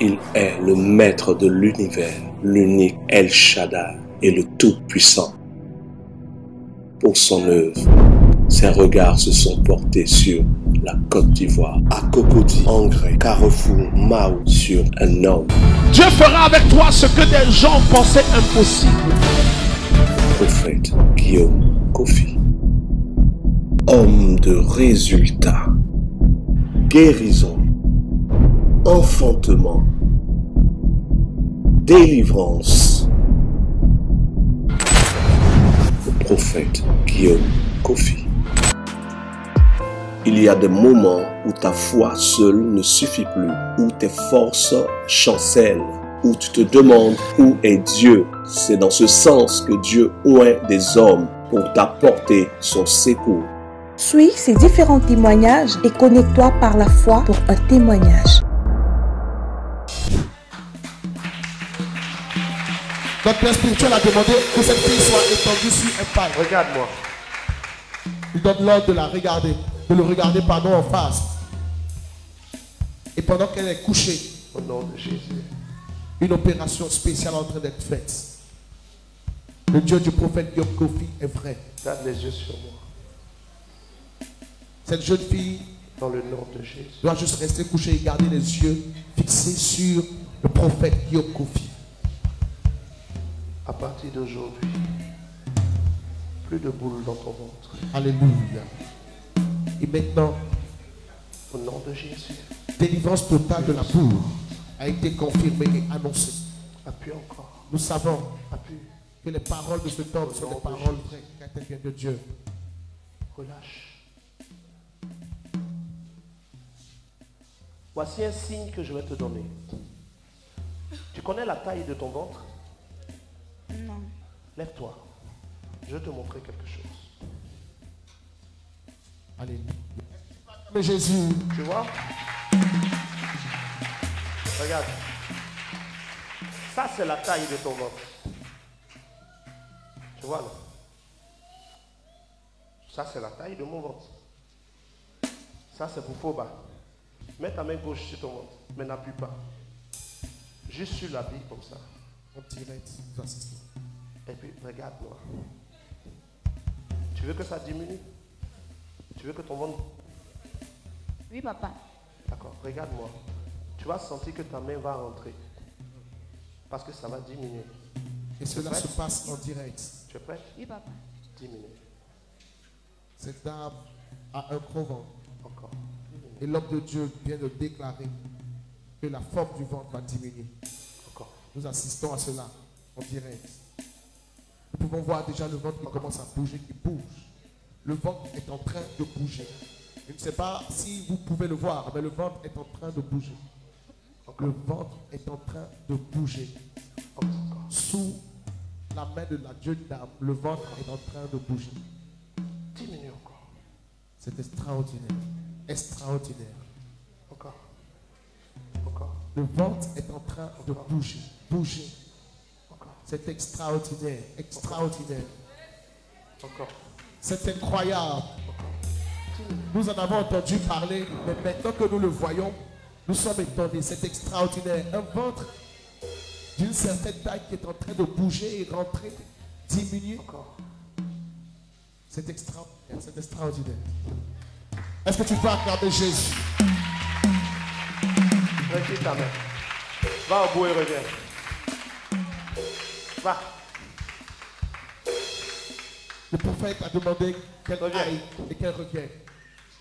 Il est le maître de l'univers, l'unique El Shaddai et le Tout-Puissant. Pour son œuvre, ses regards se sont portés sur la Côte d'Ivoire, à Cocody, Angré, Carrefour, Mao, sur un homme. Dieu fera avec toi ce que des gens pensaient impossible. Prophète Guillaume Kofi. Homme de résultats, guérison, enfantement, délivrance. Le prophète Guillaume Kofi. Il y a des moments où ta foi seule ne suffit plus, où tes forces chancellent, où tu te demandes où est Dieu. C'est dans ce sens que Dieu oint des hommes pour t'apporter son secours. Suis ces différents témoignages et connecte-toi par la foi pour un témoignage. Notre Père spirituel a demandé que cette fille soit étendue sur un paille. Regarde-moi. Il donne l'ordre de la regarder, de le regarder en face. Et pendant qu'elle est couchée, Au nom de Jésus. une opération spéciale est en train d'être faite. Le Dieu du prophète Guillaume Kofi est vrai. Garde les yeux sur moi. Cette jeune fille Dans le nom de Jésus. doit juste rester couchée et garder les yeux fixés sur le prophète Guillaume Kofi. À partir d'aujourd'hui, plus de boules dans ton ventre. Alléluia. Et maintenant, Au nom de Jésus. délivrance totale de la boule a été confirmée et annoncée. Appuie encore. Nous savons Appuie. que les paroles de cet homme sont des paroles vraies, car elles viennent de Dieu. Relâche. Voici un signe que je vais te donner. Tu connais la taille de ton ventre? Non. Lève-toi. Je vais te montrer quelque chose. Alléluia. Mais Jésus, Tu vois? Regarde. Ça, c'est la taille de ton ventre. Tu vois là? Ça, c'est la taille de mon ventre. Ça, c'est pour faux bas. Mets ta main gauche sur ton ventre, mais n'appuie pas. Juste sur la bille comme ça. en direct, nous assistons. Et puis, regarde-moi. Tu veux que ça diminue? Tu veux que ton ventre... Oui, papa. D'accord, regarde-moi. Tu vas sentir que ta main va rentrer. Parce que ça va diminuer. Et cela se passe en direct. Tu es prêt? Oui, papa. Diminue. Cette dame a un gros ventre. Encore. Et l'homme de Dieu vient de déclarer que la forme du ventre va diminuer. Encore. Nous assistons à cela en direct. Nous pouvons voir déjà le ventre qui commence à bouger, qui bouge. Le ventre est en train de bouger. Je ne sais pas si vous pouvez le voir, mais le ventre est en train de bouger. Encore. Le ventre est en train de bouger. Encore. Sous la main de la jeune dame, le ventre est en train de bouger. Diminue encore. C'est extraordinaire. Extraordinaire. Encore. Encore. Le ventre est en train de bouger. Bouger. Encore. C'est extraordinaire. Extraordinaire. Encore. C'est incroyable. Nous en avons entendu parler, mais maintenant que nous le voyons, nous sommes étonnés. C'est extraordinaire. Un ventre d'une certaine taille qui est en train de bouger et rentrer, diminuer. Encore. C'est extraordinaire. C'est extraordinaire. Est-ce que tu peux acclamer Jésus? Retire ta main. Va au bout et reviens. Va. Le prophète a demandé qu'elle Reviens. aille et qu'elle revienne.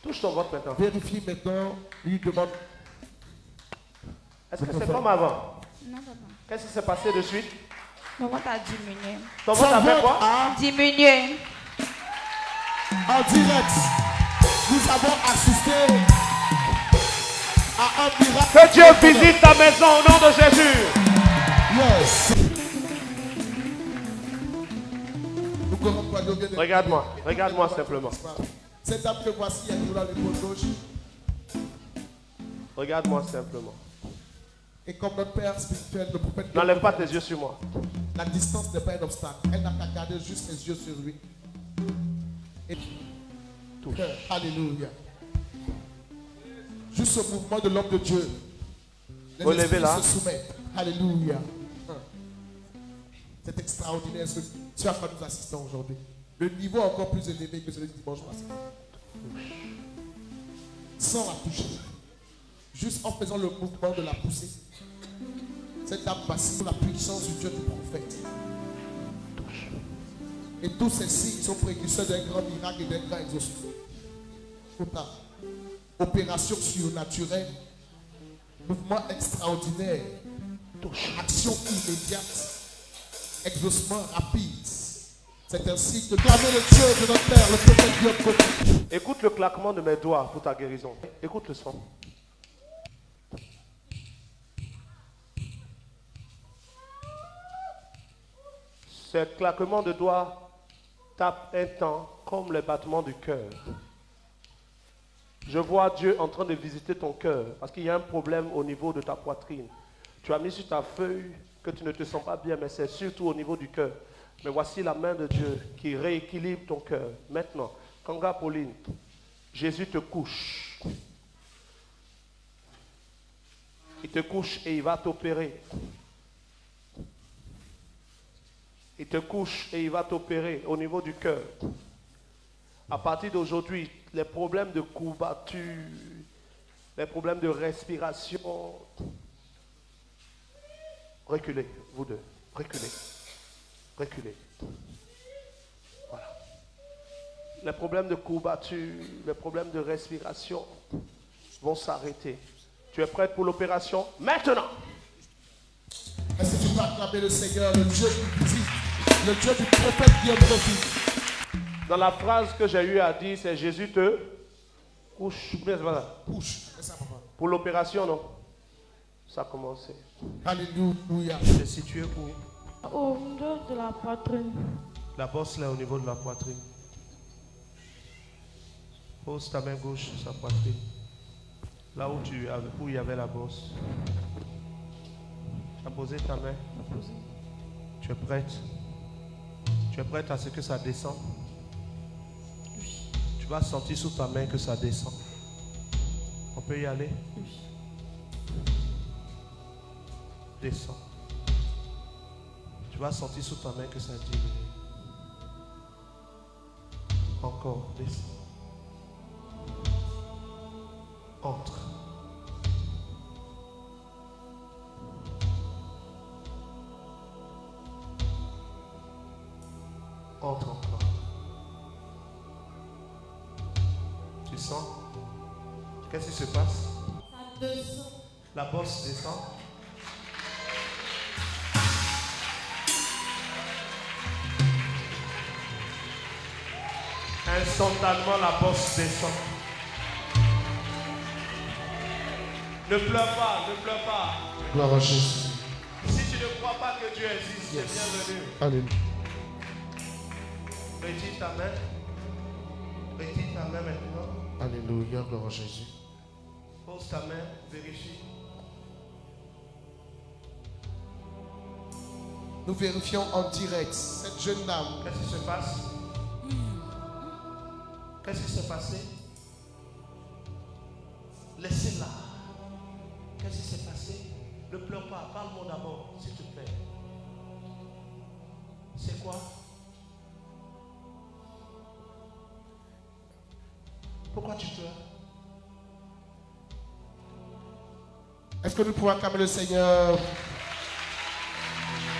Touche ton ventre maintenant. Vérifie maintenant. Il lui demande. Est-ce que Le c'est prophète. comme avant? Non, papa. Qu'est-ce qui s'est passé de suite? Mon ventre a diminué. Ton ventre a fait quoi? a Diminué. en direct. Nous avons assisté à un miracle. Que Dieu visite ta maison au nom de Jésus. Yes. Nous courons pour aller au bien de- Regarde-moi. Regarde-moi simplement. Cette dame que voici, elle est dans l'épaule gauche. Regarde-moi simplement. Et comme notre Père spirituel, le prophète, N'enlève pas tes yeux sur moi. la distance n'est pas un obstacle. Elle n'a qu'à garder juste les yeux sur lui. Et Touche. Alléluia. Juste ce mouvement de l'homme de Dieu. Les Relevez esprits là. se soumettent. Alléluia. C'est extraordinaire ce à quoi nous assistons aujourd'hui. Le niveau est encore plus élevé que celui du dimanche passé. Sans la toucher. Juste en faisant le mouvement de la poussée. Cette dame passe sous la puissance du Dieu du prophète. Et tous ces signes sont précurseurs d'un grand miracle et d'un grand exaucement. Opération surnaturelle, mouvement extraordinaire, action immédiate, exaucement rapide. C'est ainsi que clamez le Dieu de notre Père, le prophète Dieu. Écoute le claquement de mes doigts pour ta guérison. Écoute le son. Ce claquement de doigts tape un temps comme les battements du cœur. Je vois Dieu en train de visiter ton cœur parce qu'il y a un problème au niveau de ta poitrine. Tu as mis sur ta feuille que tu ne te sens pas bien, mais c'est surtout au niveau du cœur. Mais voici la main de Dieu qui rééquilibre ton cœur. Maintenant, Kanga Pauline, Jésus te couche. Il te couche et il va t'opérer. Il te couche et il va t'opérer au niveau du cœur. À partir d'aujourd'hui, les problèmes de courbature, les problèmes de respiration, reculez, vous deux, reculez, reculez. Voilà. Les problèmes de courbature, les problèmes de respiration vont s'arrêter. Tu es prête pour l'opération? Maintenant! Est-ce que tu peux acclamer le Seigneur, le Dieu qui visite, le Dieu du prophète qui est. Dans la phrase que j'ai eu à dire, c'est Jésus te couche. Couche. C'est ça, papa. Pour l'opération, non? Ça a commencé. Alléluia. C'est situé où? Au niveau de la poitrine. La bosse là au niveau de la poitrine. Pose ta main gauche sur sa poitrine. Là où il y avait la bosse. Tu as posé ta main. Tu es prête? Tu es prête à ce que ça descende? Tu vas sentir sous ta main que ça descend. On peut y aller? Descends. Tu vas sentir sous ta main que ça diminue. Encore, descends. Entre. Entre encore. Tu sens? Qu'est-ce qui se passe? Ça descend. La bosse descend. Instantanément, la bosse descend. Ne pleure pas, ne pleure pas. Gloire à Jésus. Si tu ne crois pas que Dieu existe, c'est bienvenu. Alléluia. Retire ta main. Retire ta main maintenant. Alléluia, gloire à Jésus. Pose ta main, vérifie. Nous vérifions en direct cette jeune dame. Qu'est-ce qui se passe? Qu'est-ce qui s'est passé? Laissez-la. Qu'est-ce qui s'est passé? Ne pleure pas. Parle-moi d'abord, s'il te plaît. C'est quoi? Pourquoi tu pleures? Est-ce que nous pouvons acclamer le Seigneur?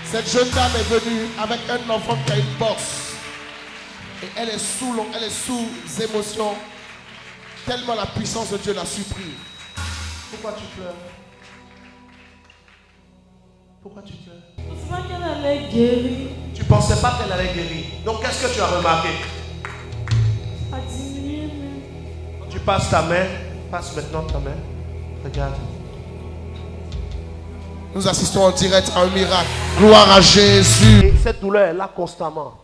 Cette jeune dame est venue avec un enfant qui a une bosse. Et elle est sous émotion. Tellement la puissance de Dieu l'a surpris. Pourquoi tu pleures? Pourquoi tu pleures? Je pensais qu'elle allait guérir. Tu pensais pas qu'elle allait guérir. Donc qu'est-ce que tu as remarqué? Ça a diminué même. Tu passes ta main. Passe maintenant ta main. Regarde. Nous assistons en direct à un miracle. Gloire à Jésus. Et cette douleur est là constamment.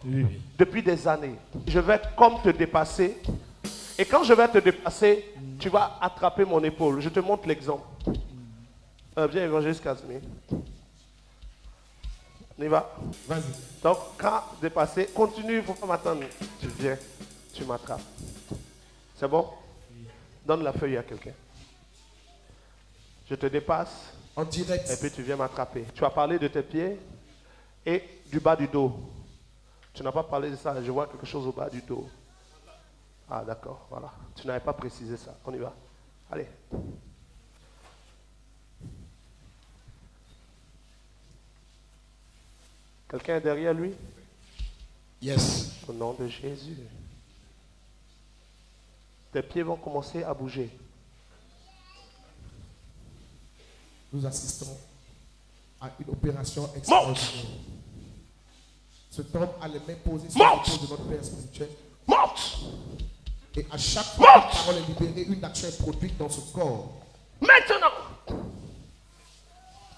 Depuis des années. Je vais comme te dépasser. Et quand je vais te dépasser, tu vas attraper mon épaule. Je te montre l'exemple. Viens, évangéliste Casimir. On y va. Vas-y. Donc, quand dépasser, continue, il ne faut pas m'attendre. Tu viens, tu m'attrapes. C'est bon? Donne la feuille à quelqu'un. Je te dépasse. En direct. Et puis tu viens m'attraper. Tu as parlé de tes pieds et du bas du dos. Tu n'as pas parlé de ça. Je vois quelque chose au bas du dos. Ah d'accord, voilà. Tu n'avais pas précisé ça. On y va. Allez. Quelqu'un est derrière lui? Yes. Au nom de Jésus. Tes pieds vont commencer à bouger. Nous assistons à une opération extraordinaire. Cet homme a les mains posées sur l'épaule de notre Père spirituel. Monte! Et à chaque fois que la parole est libérée, une action est produite dans ce corps. Maintenant!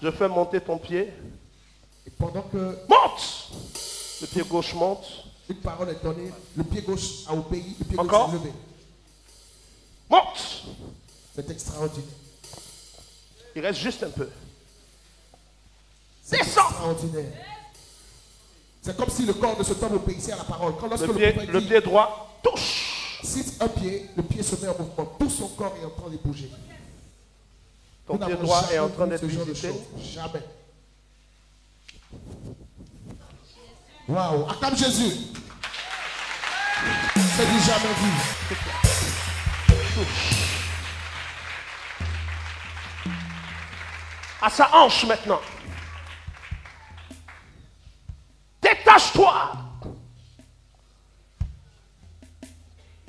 Je fais monter ton pied. Et pendant que Monte! Le pied gauche monte. une parole est donnée, le pied gauche a obéi, le pied Encore? gauche est levé. Monte! C'est extraordinaire. Il reste juste un peu. C'est Descends! extraordinaire. C'est comme si le corps de cet homme obéissait à la parole. Quand lorsque Le dit, pied droit touche. si un pied, le pied se met en mouvement, tout son corps est en train de bouger. Ton Nous pied n'avons droit est jamais en train vu d'être ce genre de visité. choses. Jamais. Waouh, acclame Jésus. C'est du jamais vu. À sa hanche maintenant. Détache-toi.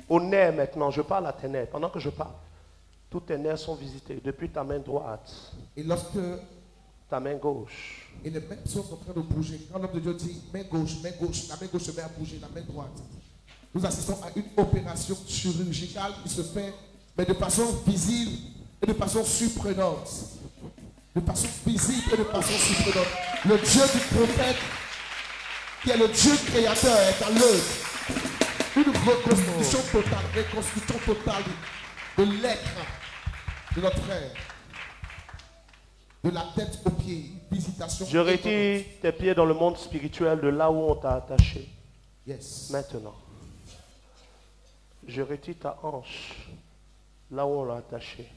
Au nez maintenant, je parle à tes nerfs. Pendant que je parle, tous tes nerfs sont visités depuis ta main droite, Et lorsque ta main gauche. et les mêmes sont en train de bouger, quand l'homme de Dieu dit main gauche, la main gauche se met à bouger, la main droite. Nous assistons à une opération chirurgicale qui se fait, mais de façon visible et de façon surprenante. De façon visible et de façon surprenante. Le Dieu du prophète, qui est le Dieu créateur, est à l'œuvre. Une reconstruction totale de l'être de notre frère. De la tête aux pieds. Visitation. Je retire tes pieds dans le monde spirituel de là où on t'a attaché. Yes. Maintenant, je retire ta hanche là où on l'a attaché.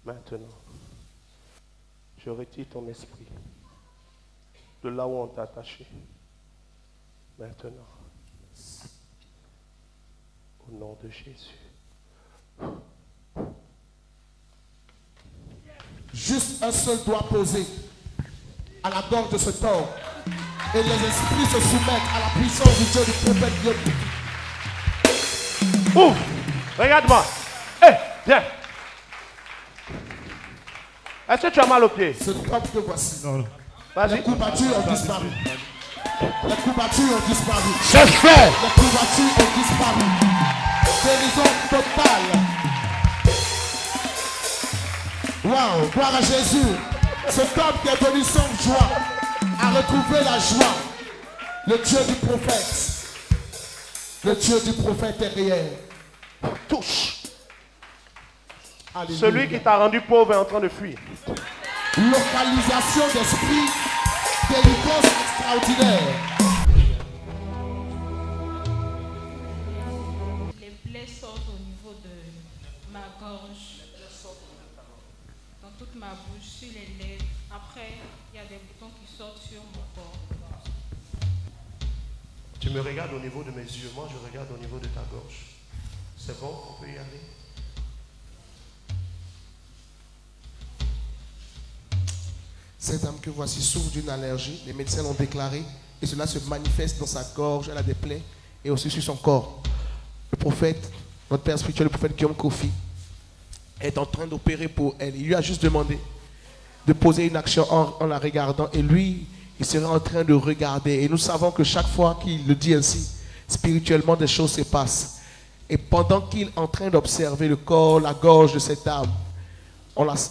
Maintenant, je retire ton esprit de là où on t'a attaché. Maintenant, au nom de Jésus. Juste un seul doigt posé à la gorge de cet homme. Et les esprits se soumettent à la puissance du Dieu du prophète Dieu. Ouvre! Regarde-moi! Hé, viens! Est-ce que tu as mal aux pieds? Ce homme que voici. Vas-y. Les courbatures ont disparu. Les courbatures ont disparu. C'est fait! Les courbatures ont disparu. Guérison totale. Waouh, gloire à Jésus. Cet homme qui est venu sans joie a retrouvé la joie. Le Dieu du prophète. Le Dieu du prophète est réel. Touche! Alléluia. Celui qui t'a rendu pauvre est en train de fuir. Localisation d'esprit, délivrance extraordinaire. Les plaies sortent au niveau de ma gorge, dans toute ma bouche, sur les lèvres. Après, il y a des boutons qui sortent sur mon corps. Tu me regardes au niveau de mes yeux, moi je regarde au niveau de ta gorge. C'est bon, on peut y aller. Cette âme que voici souffre d'une allergie, les médecins l'ont déclaré, et cela se manifeste dans sa gorge, elle a des plaies, et aussi sur son corps. Le prophète, notre père spirituel, le prophète Guillaume Kofi, est en train d'opérer pour elle. Il lui a juste demandé de poser une action en la regardant, et lui, il serait en train de regarder. Et nous savons que chaque fois qu'il le dit ainsi, spirituellement, des choses se passent. Et pendant qu'il est en train d'observer le corps, la gorge de cette âme,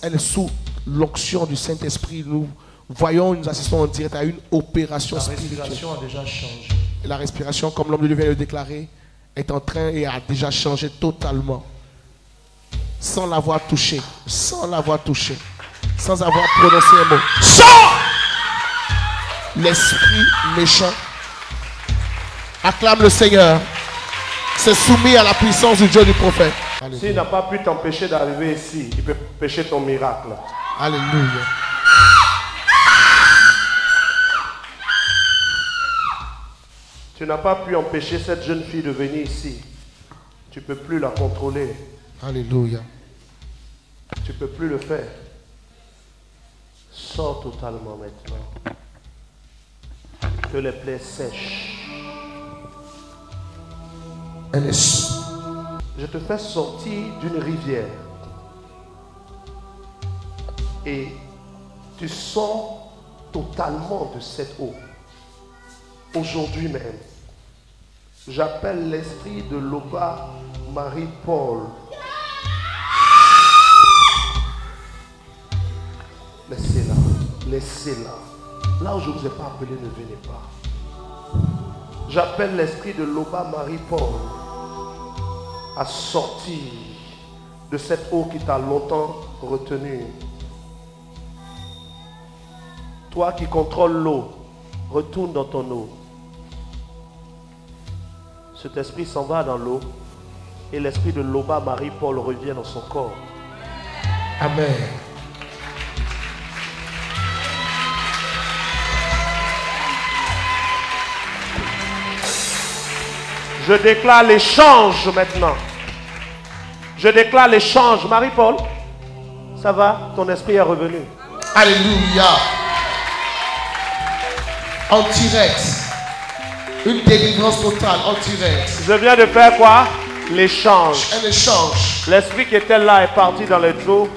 elle est sous l'onction du Saint-Esprit. Nous voyons, nous assistons en direct à une opération spirituelle. La respiration a déjà changé. Et la respiration, comme l'homme de Dieu vient de le déclarer, est en train et a déjà changé totalement. Sans l'avoir touché. Sans l'avoir touché. Sans avoir prononcé un mot. Sors! L'esprit méchant acclame le Seigneur. C'est soumis à la puissance du Dieu du prophète. S'il n'a pas pu t'empêcher d'arriver ici, il peut empêcher ton miracle. Alléluia. Tu n'as pas pu empêcher cette jeune fille de venir ici. Tu ne peux plus la contrôler. Alléluia. Tu ne peux plus le faire. Sors totalement maintenant. Que les plaies sèchent. Je te fais sortir d'une rivière. Et tu sors totalement de cette eau. Aujourd'hui même, j'appelle l'esprit de Loba Marie-Paul. Laissez-la, laissez-la. Là où je ne vous ai pas appelé, ne venez pas. J'appelle l'esprit de Loba Marie-Paul à sortir de cette eau qui t'a longtemps retenu. Toi qui contrôles l'eau, retourne dans ton eau. Cet esprit s'en va dans l'eau et l'esprit de Loba Marie-Paul revient dans son corps. Amen. Je déclare l'échange maintenant. Je déclare l'échange. Marie-Paul, ça va? Ton esprit est revenu. Alléluia. En direct. Une délivrance totale en direct. Je viens de faire quoi? L'échange. Un échange. L'esprit qui était là est parti dans les eaux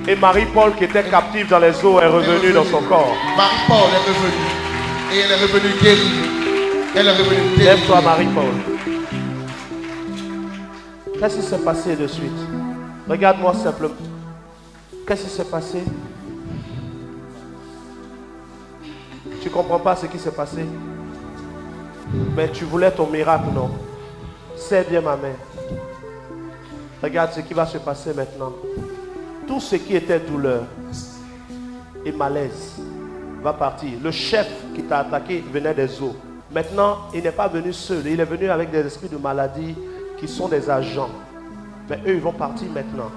et Marie-Paul qui était captive dans les eaux est revenue dans son corps. Marie-Paul est revenue. Et elle est revenue guérie. Elle est revenue guérie. Lève-toi Marie-Paul. Qu'est-ce qui s'est passé de suite? Regarde-moi simplement. Qu'est-ce qui s'est passé? Tu ne comprends pas ce qui s'est passé? Mais tu voulais ton miracle, non? C'est bien ma mère. Regarde ce qui va se passer maintenant. Tout ce qui était douleur et malaise va partir. Le chef qui t'a attaqué venait des eaux. Maintenant, il n'est pas venu seul. Il est venu avec des esprits de maladie qui sont des agents. Mais eux, ils vont partir maintenant.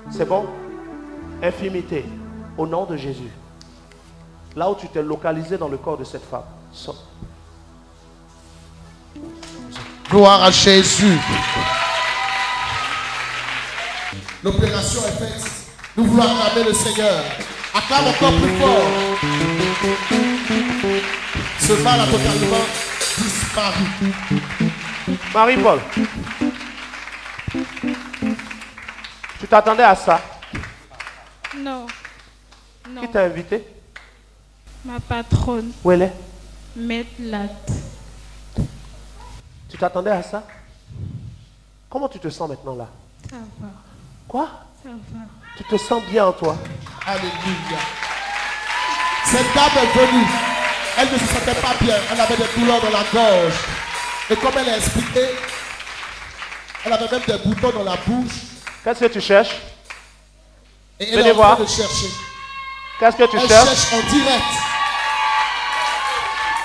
C'est bon? Infimité, au nom de Jésus. Là où tu t'es localisé dans le corps de cette femme. Sors. Gloire à Jésus. L'opération est faite. Nous voulons acclamer le Seigneur. Acclame encore plus fort. Ce mal a totalement disparu. Marie-Paul, tu t'attendais à ça? Non. Non. Qui t'a invité? Ma patronne, Où elle est? Maître Latte. Tu t'attendais à ça? Comment tu te sens maintenant là? Ça va. Quoi? Ça va. Tu te sens bien en toi? Alléluia. Cette dame est venue. Elle ne se sentait pas bien. Elle avait des douleurs dans la gorge. Et comme elle a expliqué, elle avait même des boutons dans la bouche. Qu'est-ce que tu cherches? Et elle Venez est en voir. train de chercher. Qu'est-ce que tu Elle cherches? cherche en direct.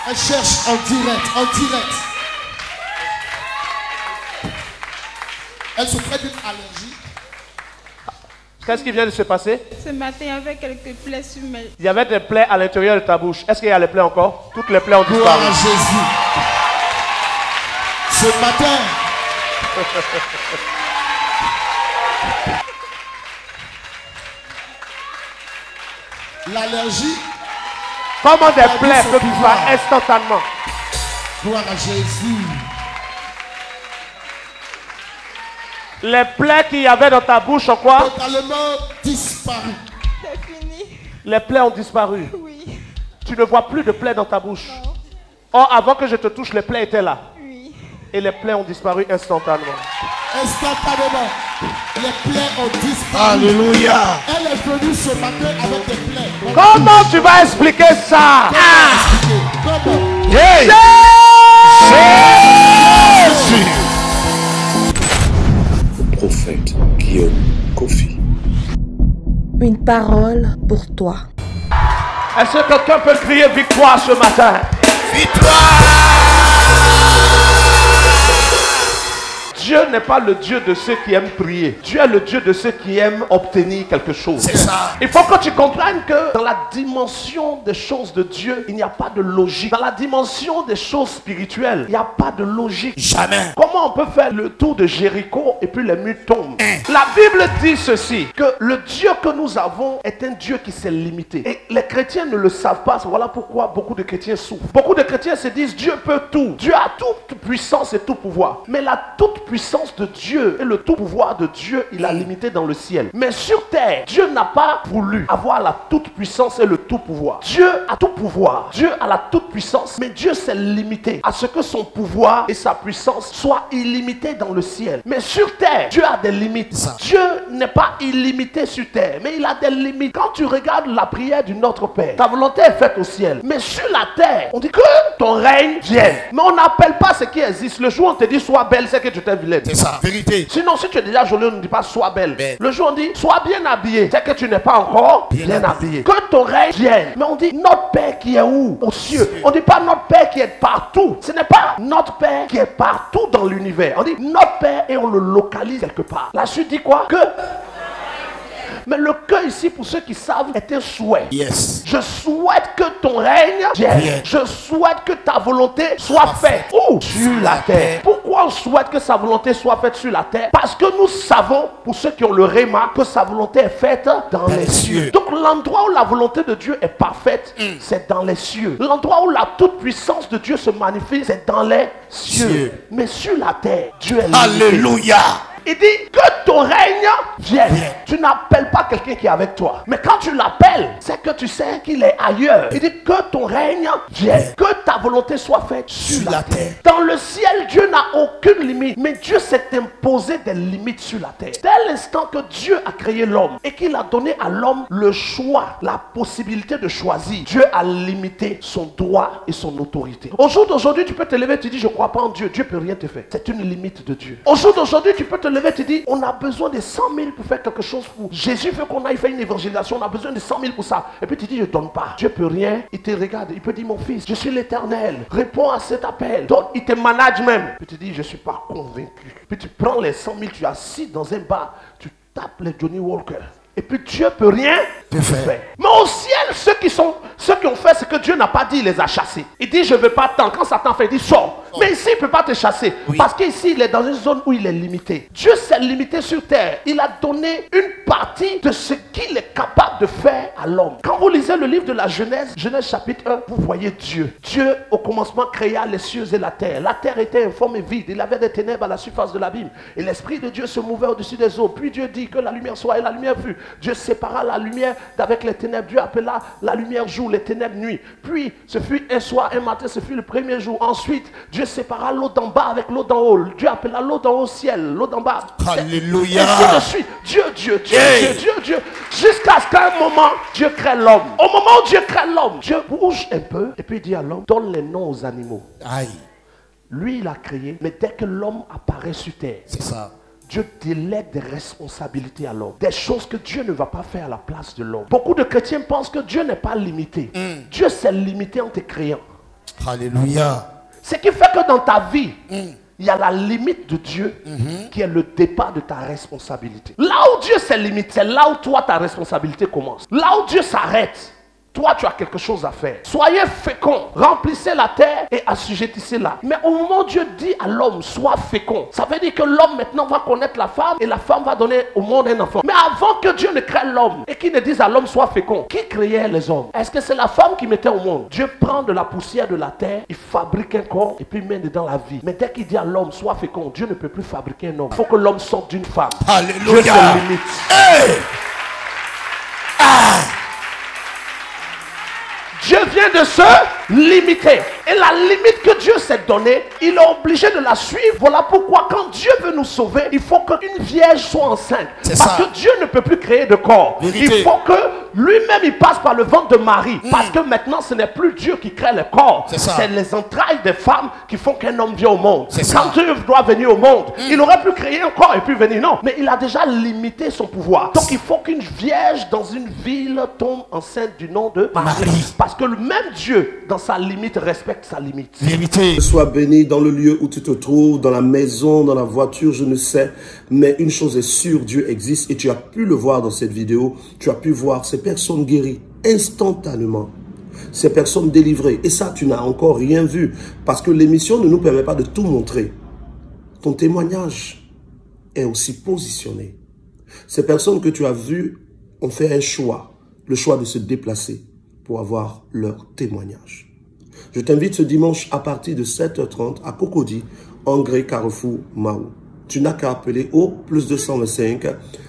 Elle cherche en direct. En direct. Elle souffrait d'une allergie. Qu'est-ce qui vient de se passer? Ce matin, il y avait quelques plaies sur mes... Il y avait des plaies à l'intérieur de ta bouche. Est-ce qu'il y a les plaies encore? Toutes les plaies ont Gloire à disparu. Jésus. Ce matin, l'allergie, Comment des plaies peuvent disparaître instantanément? gloire à Jésus. Les plaies qu'il y avait dans ta bouche en quoi? Totalement disparu. C'est fini. Les plaies ont disparu. Oui. Tu ne vois plus de plaies dans ta bouche. Or, avant que je te touche, les plaies étaient là. Oui. Et les plaies ont disparu instantanément. Instantanément, les plaies ont disparu. Alléluia. Elle est venue ce matin avec des plaies. Comment tu vas expliquer ça? Comment? Hey. Jésus. Prophète Guillaume Kofi. Une parole pour toi. Est-ce que quelqu'un peut crier victoire ce matin? Victoire. Dieu n'est pas le Dieu de ceux qui aiment prier. Dieu est le Dieu de ceux qui aiment obtenir quelque chose. C'est ça. Il faut que tu comprennes que dans la dimension des choses de Dieu, il n'y a pas de logique. Dans la dimension des choses spirituelles, il n'y a pas de logique. Jamais. Comment on peut faire le tour de Jéricho et puis les murs tombent? La Bible dit ceci, que le Dieu que nous avons est un Dieu qui s'est limité. Et les chrétiens ne le savent pas. Voilà pourquoi beaucoup de chrétiens souffrent. Beaucoup de chrétiens se disent Dieu peut tout. Dieu a toute puissance et tout pouvoir. Mais la toute puissance de Dieu et le tout pouvoir de Dieu, il a limité dans le ciel. Mais sur terre, Dieu n'a pas voulu avoir la toute puissance et le tout pouvoir. Dieu a tout pouvoir. Dieu a la toute puissance. Mais Dieu s'est limité à ce que son pouvoir et sa puissance soient illimités dans le ciel. Mais sur terre, Dieu a des limites. Dieu n'est pas illimité sur terre, mais il a des limites. Quand tu regardes la prière du Notre Père, ta volonté est faite au ciel. Mais sur la terre, on dit que ton règne vienne. Mais on n'appelle pas ce qui existe. Le jour où on te dit sois belle, c'est que tu t'es vilaine. C'est ça. Vérité. Sinon, si tu es déjà jolie, on ne dit pas sois belle. Le jour où on dit sois bien habillé, c'est que tu n'es pas encore bien habillé. Que ton règne vienne. Mais on dit notre Père qui est où? Aux cieux. On ne dit pas notre Père qui est partout. Ce n'est pas notre Père qui est partout dans l'univers. On dit notre Père et on le localise quelque part. La suite dit quoi? Que... Mais le cœur ici, pour ceux qui savent, est un souhait. Yes. Je souhaite que ton règne vienne. Je souhaite que ta volonté soit faite. Où? Sur la terre. Pourquoi on souhaite que sa volonté soit faite sur la terre? Parce que nous savons, pour ceux qui ont le réma, que sa volonté est faite dans les cieux. Donc l'endroit où la volonté de Dieu est parfaite, c'est dans les cieux. L'endroit où la toute puissance de Dieu se manifeste, c'est dans les cieux. Mais sur la terre, Dieu est limité. Alléluia. Il dit que ton règne vienne. Tu n'appelles pas quelqu'un qui est avec toi. Mais quand tu l'appelles, c'est que tu sais qu'il est ailleurs. Il dit que ton règne vienne. Que ta volonté soit faite sur la terre. Dans le ciel, Dieu n'a aucune limite. Mais Dieu s'est imposé des limites sur la terre. Dès l'instant que Dieu a créé l'homme et qu'il a donné à l'homme le choix, la possibilité de choisir, Dieu a limité son droit et son autorité. Au jour d'aujourd'hui, tu peux te lever et te dire je ne crois pas en Dieu. Dieu ne peut rien te faire. C'est une limite de Dieu. Au jour d'aujourd'hui, tu peux te lever et te dire on a besoin de 100 000 pour faire quelque chose pour Jésus veut qu'on aille faire une évangélisation, on a besoin de 100 000 pour ça. Et puis tu dis je ne donne pas. Dieu peut rien, il te regarde, il peut dire mon fils, je suis l'Éternel, réponds à cet appel. Donc il te manage même. Puis tu dis je ne suis pas convaincu. Puis tu prends les 100 000, tu assis dans un bar, tu tapes les Johnny Walker. Et puis Dieu peut rien faire. Mais au ciel, ceux qui ont fait ce que Dieu n'a pas dit, il les a chassés. Il dit je ne veux pas tant. Quand Satan fait, il dit sors. Mais ici, il ne peut pas te chasser. Parce qu'ici, il est dans une zone où il est limité. Dieu s'est limité sur terre. Il a donné une partie de ce qu'il est capable de faire à l'homme. Quand vous lisez le livre de la Genèse, Genèse chapitre 1, vous voyez Dieu. Dieu, au commencement, créa les cieux et la terre. La terre était informe et vide. Il avait des ténèbres à la surface de l'abîme. Et l'Esprit de Dieu se mouvait au-dessus des eaux. Puis Dieu dit que la lumière soit et la lumière fut. Dieu sépara la lumière d'avec les ténèbres. Dieu appela la lumière jour, les ténèbres nuit. Puis, ce fut un soir, un matin, ce fut le premier jour. Ensuite, Dieu sépara l'eau d'en bas avec l'eau d'en haut. Dieu appela l'eau d'en haut ciel, l'eau d'en bas. Alléluia. Ainsi de suite. Dieu. Jusqu'à ce qu'à un moment, Dieu crée l'homme. Au moment où Dieu crée l'homme, Dieu bouge un peu et puis il dit à l'homme, donne les noms aux animaux. Aïe. Lui, il a créé, mais dès que l'homme apparaît sur terre, c'est ça. Dieu délègue des responsabilités à l'homme. Des choses que Dieu ne va pas faire à la place de l'homme. Beaucoup de chrétiens pensent que Dieu n'est pas limité. Dieu s'est limité en te créant. Alléluia. Ce qui fait que dans ta vie, il y a la limite de Dieu qui est le départ de ta responsabilité. Là où Dieu s'est limité, c'est là où toi, ta responsabilité commence. Là où Dieu s'arrête, toi, tu as quelque chose à faire. Soyez féconds, remplissez la terre et assujettissez-la. Mais au moment où Dieu dit à l'homme, sois fécond, ça veut dire que l'homme maintenant va connaître la femme et la femme va donner au monde un enfant. Mais avant que Dieu ne crée l'homme et qu'il ne dise à l'homme, sois fécond, qui créait les hommes? Est-ce que c'est la femme qui mettait au monde? Dieu prend de la poussière de la terre, il fabrique un corps et puis il met dedans la vie. Mais dès qu'il dit à l'homme, sois fécond, Dieu ne peut plus fabriquer un homme. Il faut que l'homme sorte d'une femme. Alléluia. Dieu se limite. Hey. Dieu vient de se limiter. Et la limite que Dieu s'est donnée, il est obligé de la suivre. Voilà pourquoi quand Dieu veut nous sauver, il faut qu'une vierge soit enceinte. Parce que Dieu ne peut plus créer de corps. Vérité. Il faut que lui-même il passe par le ventre de Marie. Parce que maintenant ce n'est plus Dieu qui crée le corps. C'est les entrailles des femmes qui font qu'un homme vient au monde. Quand Dieu doit venir au monde, il aurait pu créer un corps et puis venir. Non, mais il a déjà limité son pouvoir. Donc il faut qu'une vierge dans une ville tombe enceinte du nom de Marie. Parce que le même Dieu, dans sa limite, respecte sa limite. Vérité. Sois béni dans le lieu où tu te trouves, dans la maison, dans la voiture, je ne sais. Mais une chose est sûre, Dieu existe et tu as pu le voir dans cette vidéo. Tu as pu voir ces personnes guéries instantanément. Ces personnes délivrées. Et ça, tu n'as encore rien vu. Parce que l'émission ne nous permet pas de tout montrer. Ton témoignage est aussi positionné. Ces personnes que tu as vues ont fait un choix. Le choix de se déplacer pour avoir leur témoignage. Je t'invite ce dimanche à partir de 7h30 à Cocody, Angré, Carrefour, Mahou. Tu n'as qu'à appeler au plus 225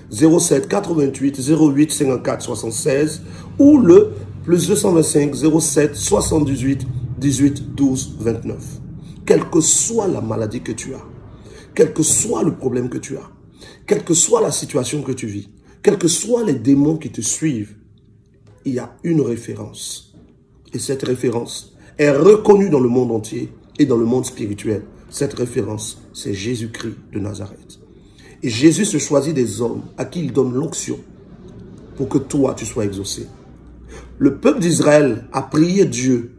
07 88 08 54 76 ou le plus 225 07 78 18 12 29. Quelle que soit la maladie que tu as, quel que soit le problème que tu as, quelle que soit la situation que tu vis, quels que soient les démons qui te suivent, il y a une référence. Et cette référence est reconnue dans le monde entier et dans le monde spirituel. Cette référence, c'est Jésus-Christ de Nazareth. Et Jésus se choisit des hommes à qui il donne l'onction pour que toi, tu sois exaucé. Le peuple d'Israël a prié Dieu,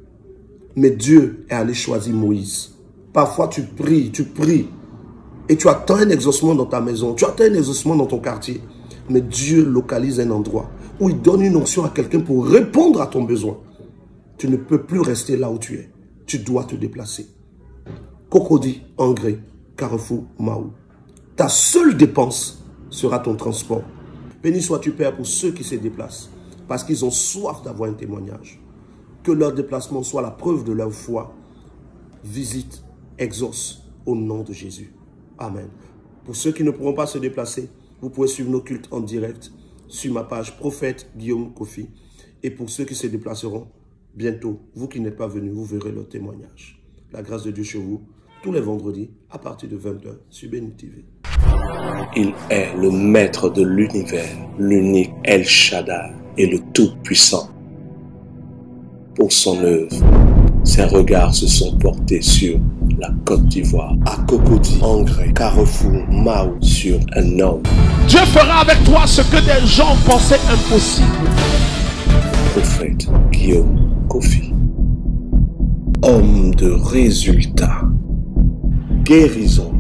mais Dieu est allé choisir Moïse. Parfois, tu pries, et tu attends un exaucement dans ta maison, tu attends un exaucement dans ton quartier, mais Dieu localise un endroit où il donne une onction à quelqu'un pour répondre à ton besoin. Tu ne peux plus rester là où tu es. Tu dois te déplacer. Cocody, Angré, Carrefour, Mahou. Ta seule dépense sera ton transport. Béni sois-tu, Père, pour ceux qui se déplacent, parce qu'ils ont soif d'avoir un témoignage. Que leur déplacement soit la preuve de leur foi. Visite, exauce, au nom de Jésus. Amen. Pour ceux qui ne pourront pas se déplacer, vous pouvez suivre nos cultes en direct sur ma page Prophète Guillaume Kofi. Et pour ceux qui se déplaceront, bientôt, vous qui n'êtes pas venus, vous verrez leur témoignage. La grâce de Dieu chez vous, tous les vendredis, à partir de 20h, sur Béni TV. Il est le maître de l'univers, l'unique El Shaddai et le Tout-Puissant. Pour son œuvre, ses regards se sont portés sur la Côte d'Ivoire, à Cocody, Angré, Carrefour, Mahou, sur un homme. Dieu fera avec toi ce que des gens pensaient impossible. Prophète Guillaume Kofi. Homme de résultats, guérison,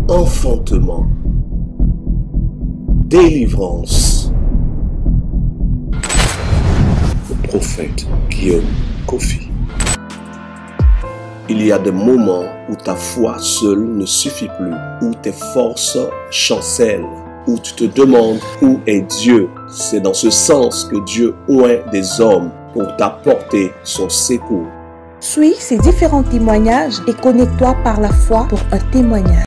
enfantement, délivrance. Le prophète Guillaume Kofi. Il y a des moments où ta foi seule ne suffit plus, où tes forces chancellent, où tu te demandes où est Dieu. C'est dans ce sens que Dieu oint des hommes pour t'apporter son secours. Suis ces différents témoignages et connecte-toi par la foi pour un témoignage.